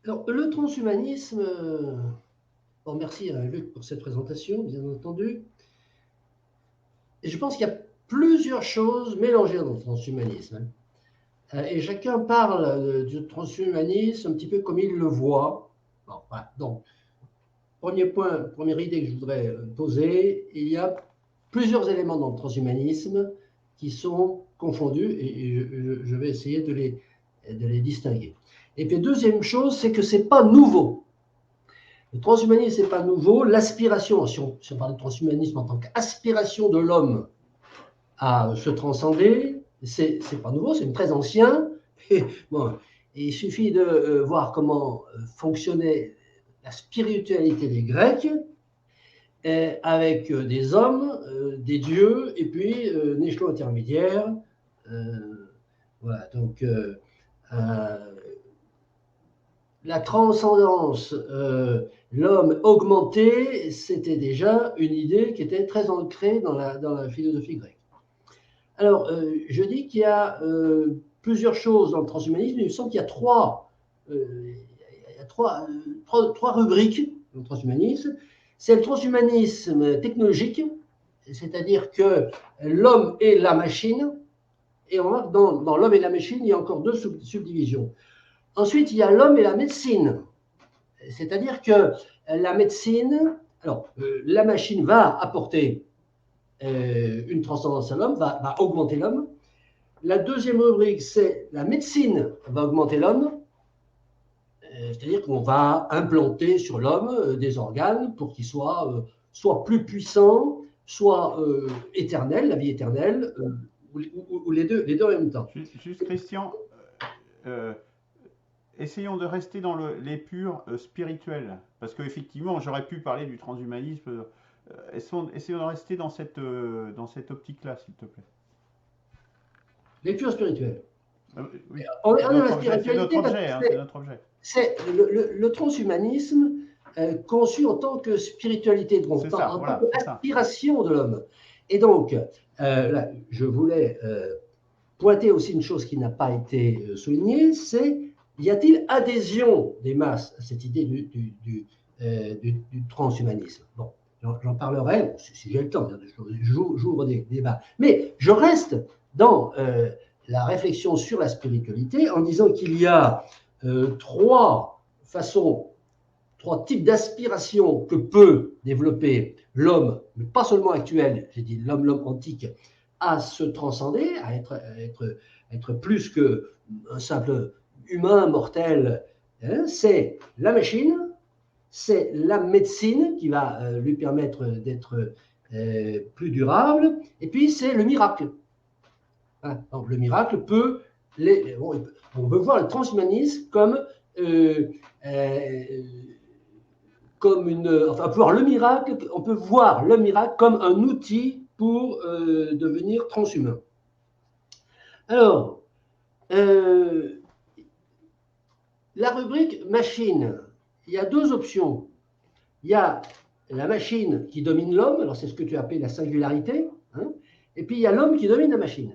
Alors, le transhumanisme, bon, merci à Luc pour cette présentation, bien entendu. Et je pense qu'il y a plusieurs choses mélangées dans le transhumanisme. Et chacun parle du transhumanisme un petit peu comme il le voit. Bon, voilà. Donc, premier point, première idée que je voudrais poser, il y a plusieurs éléments dans le transhumanisme qui sont confondus et je vais essayer de les distinguer. Et puis, deuxième chose, c'est que ce n'est pas nouveau. Le transhumanisme, ce n'est pas nouveau. L'aspiration, si on parle de transhumanisme en tant qu'aspiration de l'homme à se transcender, c'est pas nouveau, c'est très ancien. Et, bon, il suffit de voir comment fonctionnait la spiritualité des Grecs, avec des hommes, des dieux, et puis un échelon intermédiaire. Voilà, donc la transcendance, l'homme augmenté, c'était déjà une idée qui était très ancrée dans la philosophie grecque. Alors, je dis qu'il y a plusieurs choses dans le transhumanisme. Il me semble qu'il y a trois rubriques dans le transhumanisme. C'est le transhumanisme technologique, c'est-à-dire que l'homme et la machine, et on voit que dans l'homme et la machine, il y a encore deux subdivisions. Ensuite, il y a l'homme et la médecine, c'est-à-dire que la médecine, alors la machine va apporter une transcendance à l'homme, va augmenter l'homme. La deuxième rubrique, c'est la médecine va augmenter l'homme, c'est-à-dire qu'on va implanter sur l'homme des organes pour qu'il soit plus puissant, soit éternel, la vie éternelle, ou les deux en même temps. Juste Christian, essayons de rester dans les purs spirituels, parce qu'effectivement, j'aurais pu parler du transhumanisme. Essayons de rester dans cette optique-là, s'il te plaît. Les purs spirituels. Oui. C'est notre objet. C'est notre objet. C'est le transhumanisme conçu en tant que spiritualité de l'homme, en tant qu'aspiration de l'homme. Et donc, là, je voulais pointer aussi une chose qui n'a pas été soulignée, c'est y a-t-il adhésion des masses à cette idée du transhumanisme? Bon, j'en parlerai, si j'ai le temps, j'ouvre des débats. Mais je reste dans la réflexion sur la spiritualité en disant qu'il y a trois types d'aspiration que peut développer l'homme, mais pas seulement actuel, j'ai dit l'homme antique, à se transcender, à être plus qu'un simple humain mortel. C'est la machine, c'est la médecine qui va lui permettre d'être plus durable, et puis c'est le miracle. Donc, le miracle peut, on peut voir le transhumanisme comme on peut voir le miracle comme un outil pour devenir transhumain. Alors, la rubrique machine, il y a deux options. Il y a la machine qui domine l'homme, alors c'est ce que tu appelles la singularité, hein, et puis il y a l'homme qui domine la machine.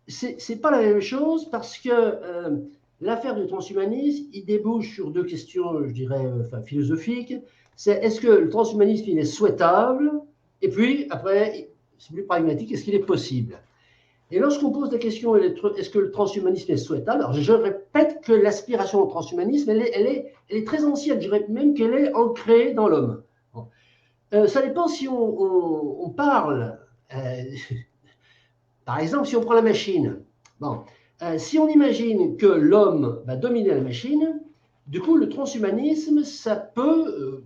C'est pas la même chose parce que l'affaire du transhumanisme, il débouche sur deux questions, je dirais, philosophiques. C'est est-ce que le transhumanisme, il est souhaitable? Et puis, après, c'est plus pragmatique, est-ce qu'il est possible? Et lorsqu'on pose la question, est-ce que le transhumanisme est souhaitable? Alors, je répète que l'aspiration au transhumanisme, elle est très ancienne, je dirais même qu'elle est ancrée dans l'homme. Bon. Ça dépend si on parle... par exemple, si on prend la machine, bon, si on imagine que l'homme va dominer la machine, du coup, le transhumanisme, ça peut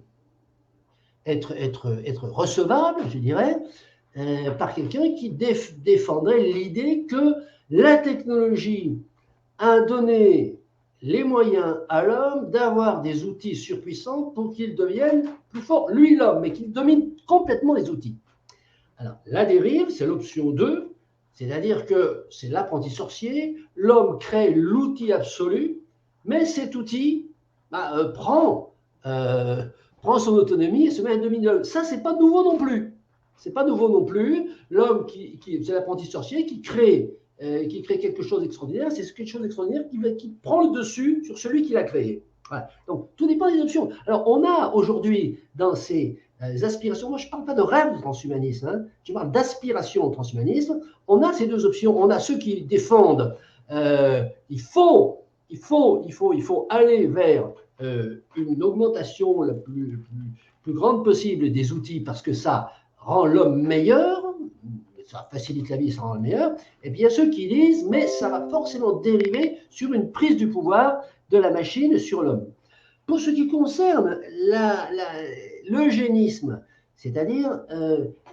être recevable, je dirais, par quelqu'un qui défendrait l'idée que La technologie a donné les moyens à l'homme d'avoir des outils surpuissants pour qu'il devienne plus fort, lui l'homme, mais qu'il domine complètement les outils. Alors, la dérive, c'est l'option 2, c'est-à-dire que c'est l'apprenti sorcier, l'homme crée l'outil absolu, mais cet outil prend son autonomie et se met à dominer l'homme. Ça, c'est pas nouveau non plus. C'est pas nouveau non plus. L'homme c'est l'apprenti sorcier qui crée quelque chose d'extraordinaire, c'est quelque chose d'extraordinaire qui prend le dessus sur celui qui l'a créé. Voilà. Donc, tout dépend des options. Alors, on a aujourd'hui, dans ces aspirations, moi je ne parle pas de rêve du transhumanisme, hein, je parle d'aspiration au transhumanisme, on a ces deux options. On a ceux qui défendent, il faut aller vers une augmentation la plus grande possible des outils parce que ça rend l'homme meilleur, ça facilite la vie, ça rend le meilleur, et bien ceux qui disent, mais ça va forcément dériver sur une prise du pouvoir de la machine sur l'homme. Pour ce qui concerne l'eugénisme, c'est-à-dire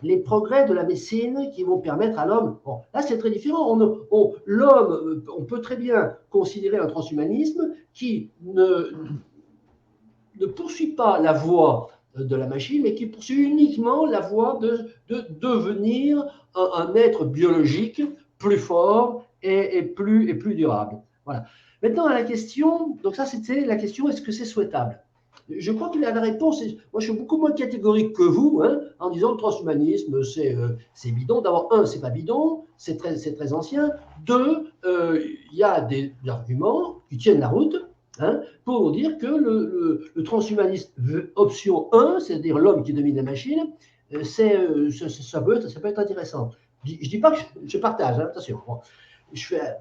les progrès de la médecine qui vont permettre à l'homme, bon, là c'est très différent, l'homme, on peut très bien considérer un transhumanisme qui ne poursuit pas la voie de la machine, mais qui poursuit uniquement la voie de devenir un être biologique plus fort et plus durable. Voilà. Maintenant, la question, donc ça c'était la question, est-ce que c'est souhaitable? Je crois que la réponse est, moi je suis beaucoup moins catégorique que vous, hein, en disant le transhumanisme c'est bidon. D'abord, un, c'est pas bidon, c'est très ancien. Deux, il y a des arguments qui tiennent la route, hein, pour dire que le transhumanisme option 1, c'est-à-dire l'homme qui domine la machine, ça peut être intéressant. Je ne dis pas que je partage, hein, attention. Bon, je fais un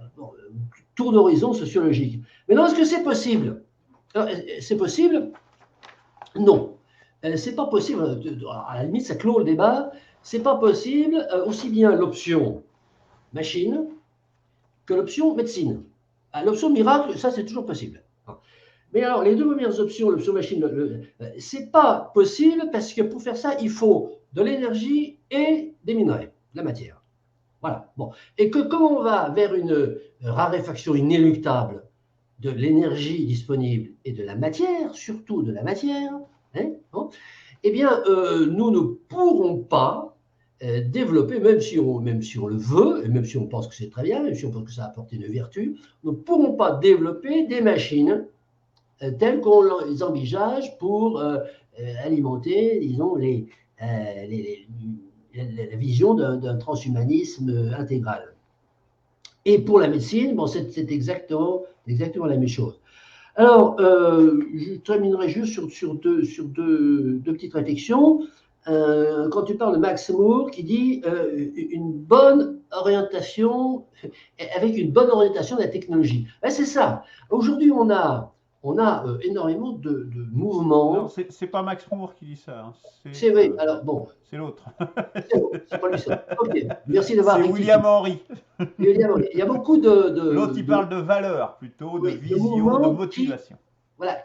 tour d'horizon sociologique. Maintenant, est-ce que c'est possible? C'est possible? Non. C'est pas possible. À la limite, ça clôt le débat. C'est pas possible aussi bien l'option machine que l'option médecine. L'option miracle, ça, c'est toujours possible. Mais alors, les deux premières options, l'option machine, c'est pas possible parce que pour faire ça, il faut de l'énergie et des minerais, de la matière. Voilà. Bon. Et que comme on va vers une raréfaction inéluctable de l'énergie disponible et de la matière, surtout de la matière, hein, bon, eh bien, nous ne pourrons pas développer, même si on le veut, et même si on pense que c'est très bien, même si on pense que ça apporte une vertu, nous ne pourrons pas développer des machines telles qu'on les envisage pour alimenter, disons, la vision d'un transhumanisme intégral. Et pour la médecine, bon, c'est exactement la même chose. Alors, je terminerai juste sur deux petites réflexions. Quand tu parles de Max Moore qui dit une bonne orientation, avec une bonne orientation de la technologie. Ben, c'est ça. Aujourd'hui, on a énormément de mouvements. C'est pas Max Moore qui dit ça. Hein. C'est vrai. Alors bon. C'est l'autre. C'est pas lui ça. Ok. Merci d'avoir. C'est William Henry. Il y a beaucoup de. L'autre, il parle de valeur plutôt, de vision, de motivation.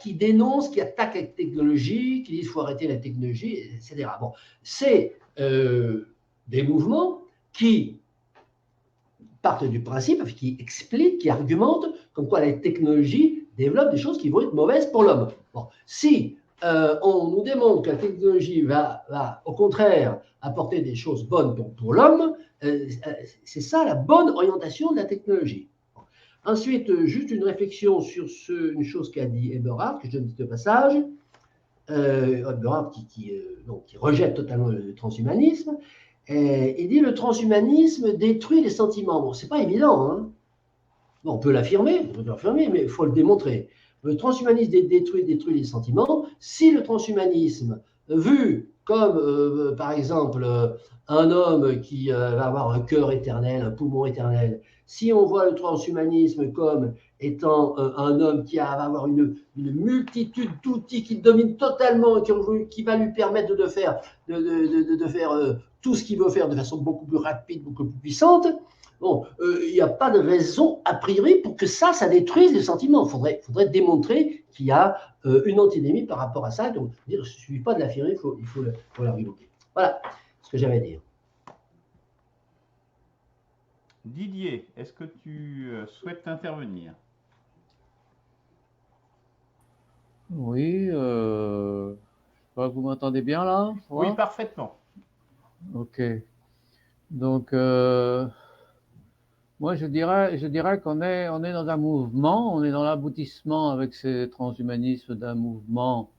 Qui dénoncent, qui attaquent la technologie, qui disent qu'il faut arrêter la technologie, etc. Bon, c'est des mouvements qui partent du principe, qui expliquent, qui argumentent comme quoi la technologie développe des choses qui vont être mauvaises pour l'homme. Bon, si on nous démontre que la technologie va au contraire apporter des choses bonnes pour l'homme, c'est ça la bonne orientation de la technologie. Ensuite, juste une réflexion sur une chose qu'a dit Eberhard, que je donne de passage. Eberhard qui rejette totalement le transhumanisme. Il dit le transhumanisme détruit les sentiments. Bon, c'est pas évident. Hein. Bon, on peut l'affirmer, mais il faut le démontrer. Le transhumanisme détruit les sentiments. Si le transhumanisme, vu comme par exemple un homme qui va avoir un cœur éternel, un poumon éternel, si on voit le transhumanisme comme étant un homme qui va avoir une multitude d'outils qui domine totalement, qui va lui permettre de faire tout ce qu'il veut faire de façon beaucoup plus rapide, beaucoup plus puissante, bon, il n'y a pas de raison a priori pour que ça détruise les sentiments. Il faudrait démontrer qu'il y a une antinomie par rapport à ça. Donc, il ne suffit pas de l'affirmer, il faut l'argumenter. Voilà ce que j'avais à dire. Didier, est-ce que tu souhaites intervenir? Oui, vous m'entendez bien là? Oui, parfaitement. Ok. Donc, moi, je dirais qu'on on est dans un mouvement, on est dans l'aboutissement avec ces transhumanismes d'un mouvement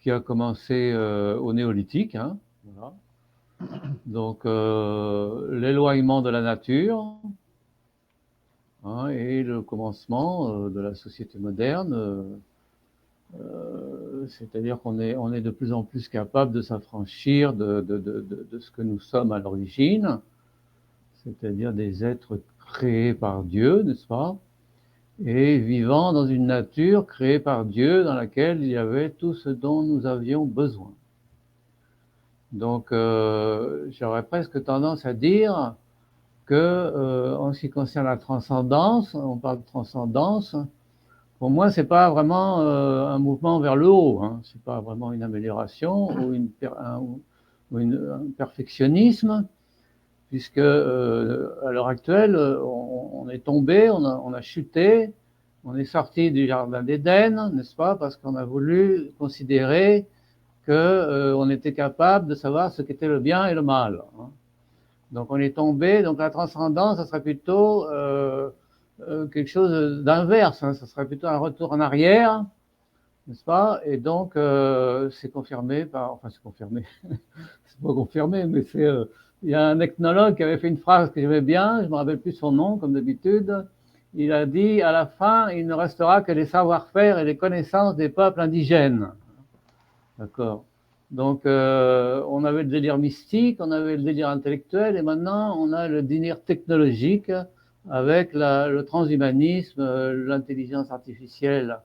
qui a commencé au néolithique, hein, voilà. Donc, l'éloignement de la nature, hein, et le commencement de la société moderne. C'est-à-dire qu'on est, on est de plus en plus capable de s'affranchir de ce que nous sommes à l'origine, c'est-à-dire des êtres créés par Dieu, n'est-ce pas? Et vivant dans une nature créée par Dieu dans laquelle il y avait tout ce dont nous avions besoin. Donc, j'aurais presque tendance à dire que, en ce qui concerne la transcendance, on parle de transcendance, pour moi, c'est pas vraiment un mouvement vers le haut, hein. C'est pas vraiment une amélioration ou un perfectionnisme, puisque à l'heure actuelle, on est tombé, on a chuté, on est sorti du jardin d'Éden, n'est-ce pas, parce qu'on a voulu considérer que on était capable de savoir ce qu'était le bien et le mal, hein. Donc on est tombé. Donc la transcendance, ça serait plutôt quelque chose d'inverse, hein. Ça serait plutôt un retour en arrière, n'est-ce pas? Et donc c'est confirmé par, enfin c'est confirmé, c'est pas confirmé, mais c'est il y a un ethnologue qui avait fait une phrase que j'aimais bien, je me rappelle plus son nom comme d'habitude. Il a dit à la fin, il ne restera que les savoir-faire et les connaissances des peuples indigènes. D'accord. Donc, on avait le délire mystique, on avait le délire intellectuel, et maintenant, on a le délire technologique avec le transhumanisme, l'intelligence artificielle,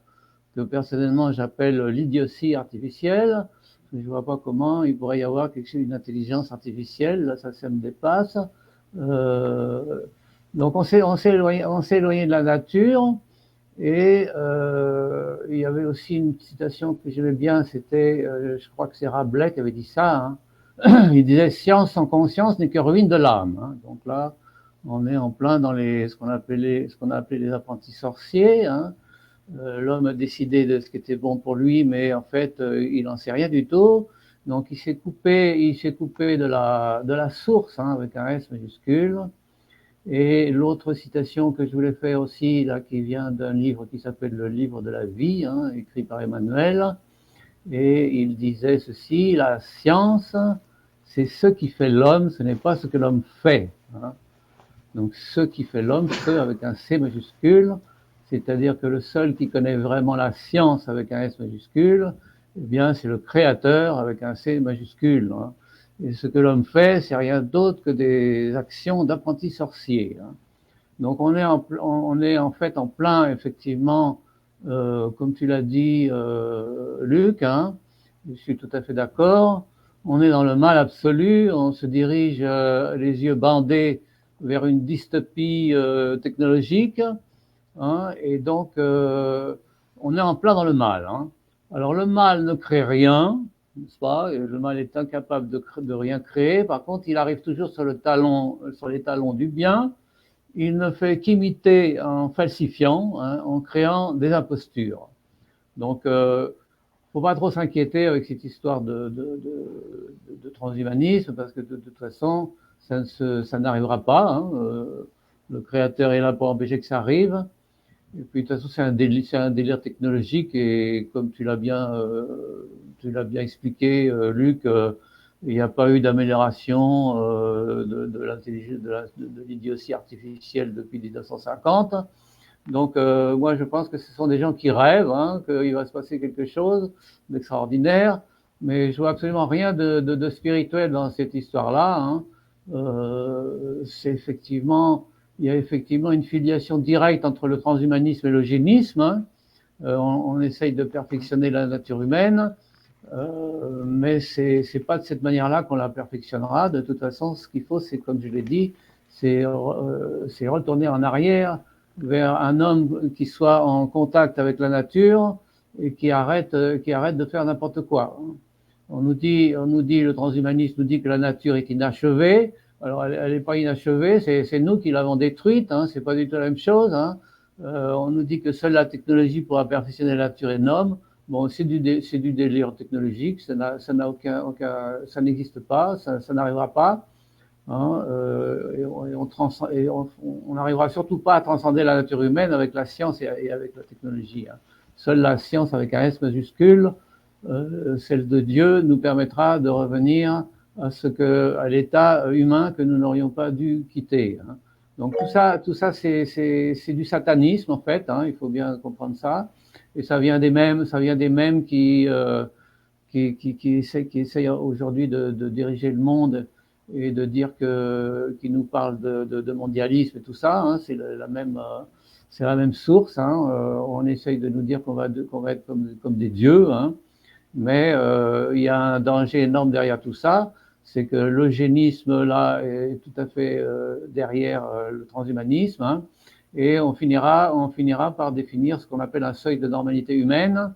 que personnellement j'appelle l'idiotie artificielle. Je ne vois pas comment il pourrait y avoir quelque chose, une intelligence artificielle, là, ça me dépasse. Donc, on s'est éloigné de la nature. Et il y avait aussi une citation que j'aimais bien, c'était, je crois que c'est Rabelais qui avait dit ça, hein. Il disait « Science sans conscience n'est que ruine de l'âme », hein. Donc là, on est en plein dans ce qu'on a appelé les apprentis sorciers, hein. L'homme a décidé de ce qui était bon pour lui, mais en fait, il n'en sait rien du tout. Donc il s'est coupé de la source, hein, avec un S majuscule. Et l'autre citation que je voulais faire aussi, là, qui vient d'un livre qui s'appelle Le Livre de la Vie, hein, écrit par Emmanuel, et il disait ceci: la science, c'est ce qui fait l'homme, ce n'est pas ce que l'homme fait, hein. Donc ce qui fait l'homme, ce avec un C majuscule, c'est-à-dire que le seul qui connaît vraiment la science avec un S majuscule, eh bien c'est le créateur avec un C majuscule, hein. Et ce que l'homme fait, c'est rien d'autre que des actions d'apprenti sorcier, hein. Donc on est en fait en plein, effectivement, comme tu l'as dit, Luc, hein, je suis tout à fait d'accord. On est dans le mal absolu, on se dirige les yeux bandés vers une dystopie technologique, hein, et donc on est en plein dans le mal, hein. Alors le mal ne crée rien, n'est-ce pas? Le mal est incapable de rien créer. Par contre, il arrive toujours sur les talons du bien. Il ne fait qu'imiter en falsifiant, hein, en créant des impostures. Donc, faut pas trop s'inquiéter avec cette histoire de transhumanisme, parce que de toute façon, ça n'arrivera pas, hein. Le créateur est là pour empêcher que ça arrive. Et puis de toute façon, c'est un délire technologique, et comme tu l'as bien expliqué, Luc, il n'y a pas eu d'amélioration de l'idiotie artificielle depuis 1950. Donc moi, je pense que ce sont des gens qui rêvent, hein, qu'il va se passer quelque chose d'extraordinaire, mais je vois absolument rien de spirituel dans cette histoire-là, hein. Il y a effectivement une filiation directe entre le transhumanisme et l'eugénisme, hein. On essaye de perfectionner la nature humaine, mais c'est pas de cette manière-là qu'on la perfectionnera. De toute façon, ce qu'il faut, c'est, comme je l'ai dit, c'est retourner en arrière vers un homme qui soit en contact avec la nature et qui arrête de faire n'importe quoi. On nous dit, le transhumanisme nous dit que la nature est inachevée. Alors, elle n'est pas inachevée, c'est nous qui l'avons détruite, hein, c'est pas du tout la même chose. Hein. On nous dit que seule la technologie pourra perfectionner la nature et l'homme. Bon, c'est du délire technologique, ça n'existe pas, ça n'arrivera pas. Hein, et on n'arrivera surtout pas à transcender la nature humaine avec la science et avec la technologie. Hein. Seule la science avec un S majuscule, celle de Dieu, nous permettra de revenir à l'état humain que nous n'aurions pas dû quitter. Hein. Donc tout ça, c'est du satanisme en fait. Hein, il faut bien comprendre ça. Et ça vient des mêmes qui essayent aujourd'hui de diriger le monde et de dire qui nous parle de mondialisme et tout ça. Hein, c'est la même source. Hein, on essaye de nous dire qu'on va être comme des dieux. Hein, mais il y a un danger énorme derrière tout ça, c'est que l'eugénisme là est tout à fait derrière le transhumanisme, hein, et on finira par définir ce qu'on appelle un seuil de normalité humaine,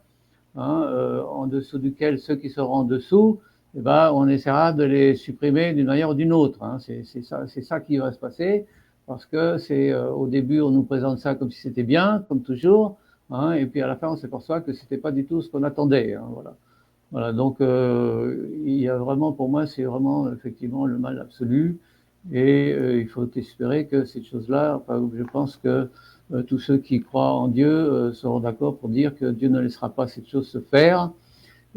hein, en dessous duquel ceux qui seront en dessous, eh ben, on essaiera de les supprimer d'une manière ou d'une autre. Hein. C'est ça qui va se passer, parce que au début on nous présente ça comme si c'était bien, comme toujours, hein, et puis à la fin on s'aperçoit que c'était pas du tout ce qu'on attendait. Hein, voilà. Voilà, donc il y a vraiment, pour moi, c'est vraiment effectivement le mal absolu, et il faut espérer que cette chose-là, enfin, je pense que tous ceux qui croient en Dieu seront d'accord pour dire que Dieu ne laissera pas cette chose se faire,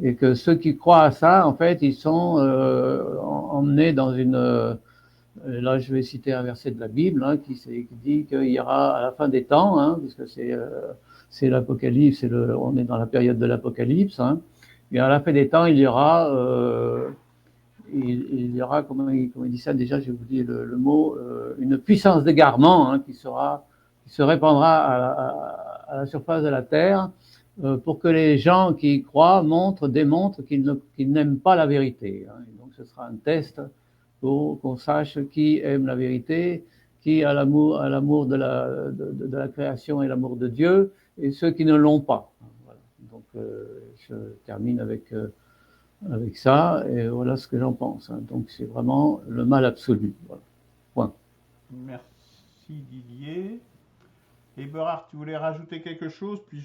et que ceux qui croient à ça, en fait, ils sont emmenés dans là je vais citer un verset de la Bible, hein, qui dit qu'il y aura à la fin des temps, hein, puisque c'est l'Apocalypse, on est dans la période de l'Apocalypse, hein. Et à la fin des temps, il y aura, comment il dit ça déjà, je vais vous dire le mot, une puissance d'égarement, hein, qui se répandra à la surface de la terre, pour que les gens qui y croient démontrent qu'ils n'aiment pas la vérité. Hein. Et donc ce sera un test pour qu'on sache qui aime la vérité, qui a l'amour de la création et l'amour de Dieu, et ceux qui ne l'ont pas. Donc, je termine avec ça, et voilà ce que j'en pense. Hein. Donc, c'est vraiment le mal absolu. Voilà. Point. Merci Didier. Eberhard, tu voulais rajouter quelque chose, puis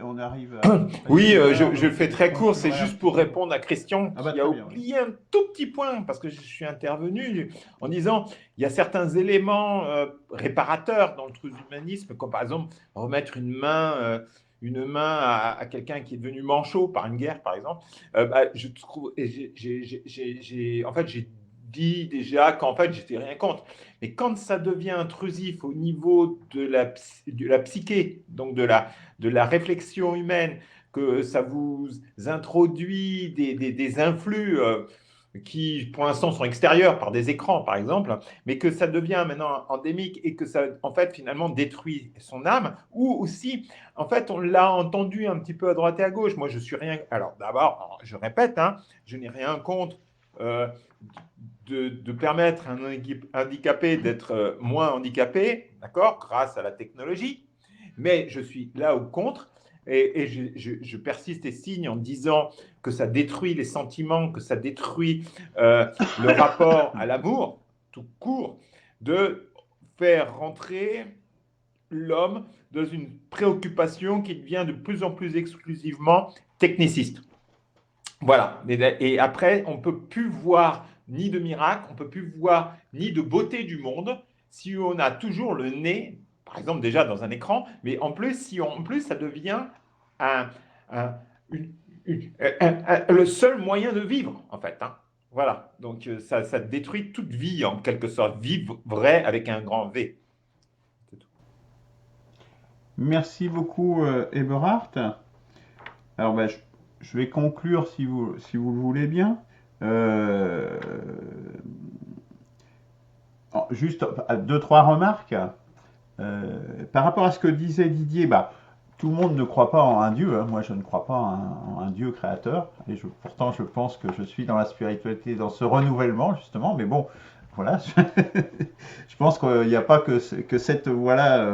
on arrive à... Oui, je fais très court, c'est juste pour répondre à Christian qui a oublié un tout petit point, parce que je suis intervenu en disant il y a certains éléments réparateurs dans le transhumanisme, comme par exemple remettre une main à quelqu'un qui est devenu manchot par une guerre, par exemple. Je trouve, en fait, j'ai dit déjà qu'en fait, j'étais rien contre. Mais quand ça devient intrusif au niveau de la psyché, donc de la réflexion humaine, que ça vous introduit des influx qui, pour l'instant, sont extérieurs par des écrans, par exemple, mais que ça devient maintenant endémique et que ça, en fait, finalement, détruit son âme, ou aussi, en fait, on l'a entendu un petit peu à droite et à gauche. Moi, je suis rien... Alors, d'abord, je répète, hein, je n'ai rien contre de permettre à un handicapé d'être moins handicapé, d'accord, grâce à la technologie, mais je suis là ou contre, et je persiste et signe en disant que ça détruit les sentiments, que ça détruit le rapport à l'amour, tout court, de faire rentrer l'homme dans une préoccupation qui devient de plus en plus exclusivement techniciste. Voilà, et après, on ne peut plus voir ni de miracle, on ne peut plus voir ni de beauté du monde si on a toujours le nez, par exemple déjà dans un écran, mais en plus, ça devient le seul moyen de vivre, en fait. Hein. Voilà, donc ça détruit toute vie, en quelque sorte, vivre vrai avec un grand V. C'est tout. Merci beaucoup, Eberhard. Alors, je vais conclure si vous le voulez bien. Juste 2-3 remarques. Par rapport à ce que disait Didier, tout le monde ne croit pas en un Dieu. Hein. Moi, je ne crois pas en un Dieu créateur. Et pourtant, je pense que je suis dans la spiritualité, dans ce renouvellement, justement. Mais bon, voilà. Je pense qu'il n'y a pas que cette voie-là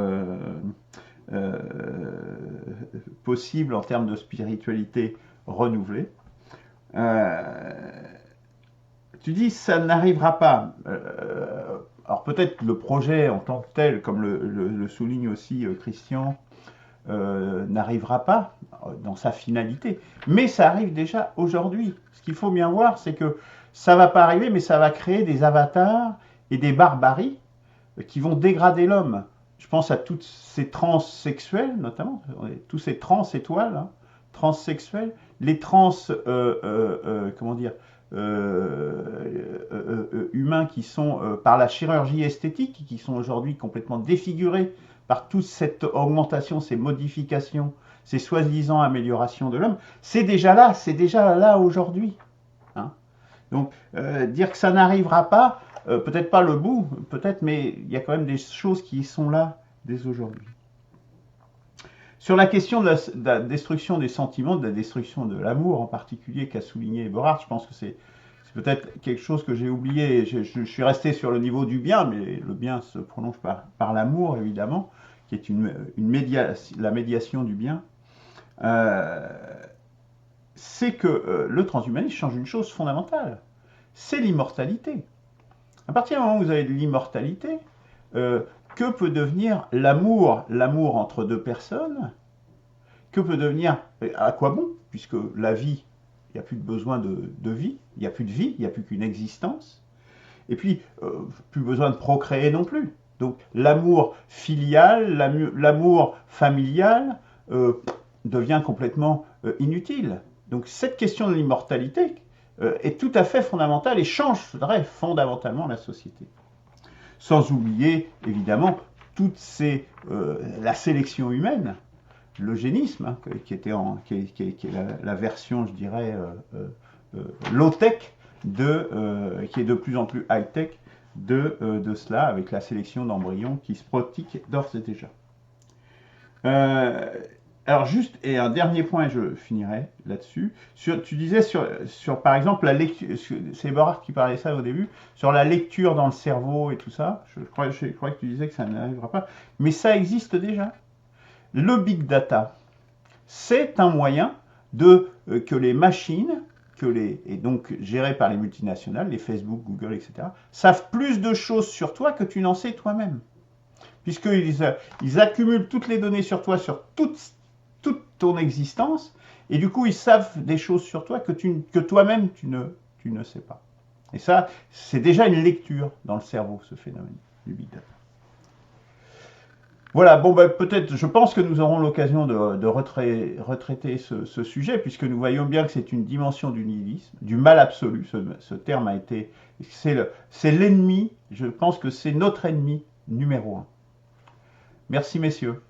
possible en termes de spiritualité renouvelée. tu dis ça n'arrivera pas. Alors peut-être le projet en tant que tel, comme le souligne aussi Christian, n'arrivera pas dans sa finalité. Mais ça arrive déjà aujourd'hui. Ce qu'il faut bien voir, c'est que ça ne va pas arriver, mais ça va créer des avatars et des barbaries qui vont dégrader l'homme. Je pense à toutes ces transsexuels, notamment, tous ces trans-étoiles, hein, transsexuels, les trans, comment dire, humains qui sont par la chirurgie esthétique, qui sont aujourd'hui complètement défigurés par toute cette augmentation, ces modifications, ces soi-disant améliorations de l'homme, c'est déjà là aujourd'hui. Hein. Donc, dire que ça n'arrivera pas, peut-être pas le bout, peut-être, mais il y a quand même des choses qui sont là dès aujourd'hui. Sur la question de la destruction des sentiments, de la destruction de l'amour en particulier qu'a souligné Eberhard, je pense que c'est peut-être quelque chose que j'ai oublié. Je suis resté sur le niveau du bien, mais le bien se prolonge par l'amour, évidemment, qui est la médiation du bien. C'est que le transhumanisme change une chose fondamentale, c'est l'immortalité. À partir du moment où vous avez de l'immortalité, que peut devenir l'amour entre deux personnes? Que peut devenir, à quoi bon? Puisque la vie, il n'y a plus de besoin de vie, il n'y a plus de vie, il n'y a plus qu'une existence. Et puis, plus besoin de procréer non plus. Donc, l'amour filial, l'amour familial devient complètement inutile. Donc, cette question de l'immortalité est tout à fait fondamentale et changerait fondamentalement la société. Sans oublier, évidemment, la sélection humaine, l'eugénisme, hein, qui est la version, je dirais, low-tech, qui est de plus en plus high-tech de cela, avec la sélection d'embryons qui se pratique d'ores et déjà. Alors juste, et un dernier point, et je finirai là-dessus, tu disais sur par exemple, la lecture, c'est Eberhard qui parlait ça au début, sur la lecture dans le cerveau et tout ça, je crois que tu disais que ça n'arrivera pas, mais ça existe déjà. Le big data, c'est un moyen que les machines, et donc gérées par les multinationales, les Facebook, Google, etc., savent plus de choses sur toi que tu n'en sais toi-même. Puisqu'ils accumulent toutes les données sur toi, sur toute ton existence, et du coup, ils savent des choses sur toi que toi-même, tu ne sais pas. Et ça, c'est déjà une lecture dans le cerveau, ce phénomène du big data. Voilà, bon, ben, peut-être, je pense que nous aurons l'occasion de retraiter ce sujet, puisque nous voyons bien que c'est une dimension du nihilisme, du mal absolu. Ce terme a été, c'est l'ennemi, je pense que c'est notre ennemi numéro 1. Merci, messieurs.